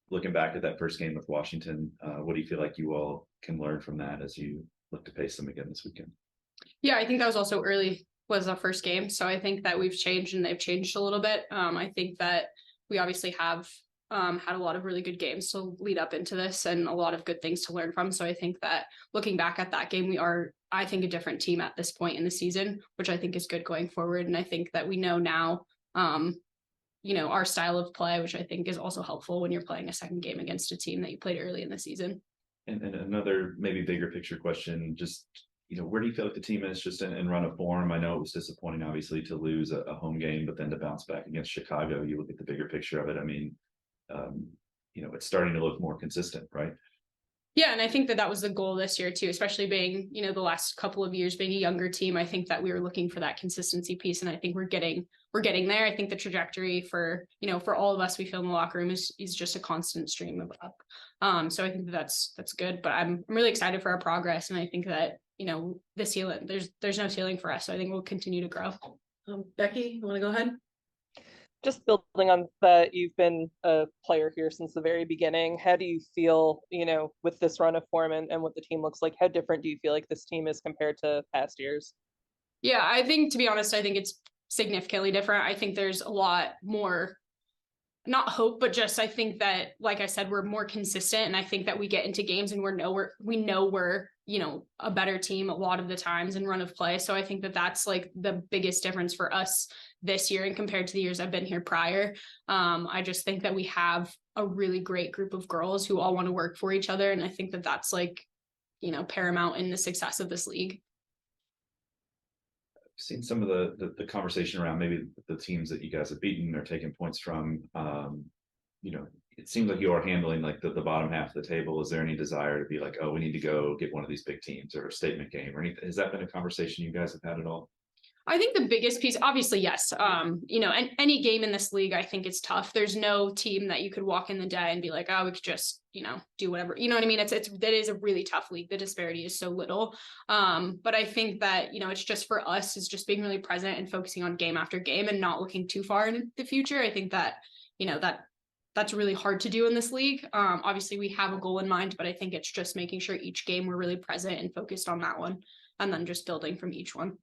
looking back at that first game with Washington, what do you feel like you all can learn from that as you look to face them again this weekend? Yeah, I think that was also early, was our first game. So I think that we've changed and they've changed a little bit. I think that we obviously have had a lot of really good games to lead up into this and a lot of good things to learn from. So I think that looking back at that game, we are, I think, a different team at this point in the season, which I think is good going forward. And I think that we know now, our style of play, which I think is also helpful when you're playing a second game against a team that you played early in the season. And another maybe bigger picture question, just, where do you feel like the team is just in run of form? I know it was disappointing, obviously, to lose a home game, but then to bounce back against Chicago, you look at the bigger picture of it. I mean, it's starting to look more consistent, right? Yeah, and I think that was the goal this year too, especially being, the last couple of years being a younger team. I think that we were looking for that consistency piece, and I think we're getting there. I think the trajectory for all of us, we feel in the locker room is just a constant stream of up. So I think that's good. But I'm really excited for our progress, and I think that the ceiling, there's no ceiling for us. So I think we'll continue to grow. Becky, you want to go ahead? Just building on that, you've been a player here since the very beginning. How do you feel, with this run of form and what the team looks like? How different do you feel like this team is compared to past years? Yeah, I think, to be honest, I think it's significantly different. I think there's a lot more, not hope, but just I think that, like I said, we're more consistent, and I think that we get into games and we know we're a better team a lot of the times in run of play. So I think that that's like the biggest difference for us this year and compared to the years I've been here prior. I just think that we have a really great group of girls who all want to work for each other, and I think that that's like paramount in the success of this league. I've seen some of the conversation around maybe the teams that you guys have beaten or taken points from. It seems like you are handling like the bottom half of the table. Is there any desire to be like, oh, we need to go get one of these big teams or a statement game or anything? Has that been a conversation you guys have had at all? I think the biggest piece, obviously, yes. And any game in this league, I think it's tough. There's no team that you could walk in the day and be like, oh, we could just, do whatever. You know what I mean? That is a really tough league. The disparity is so little. But I think that, it's just for us is just being really present and focusing on game after game and not looking too far into the future. I think that, that's really hard to do in this league. Obviously we have a goal in mind, but I think it's just making sure each game we're really present and focused on that one and then just building from each one.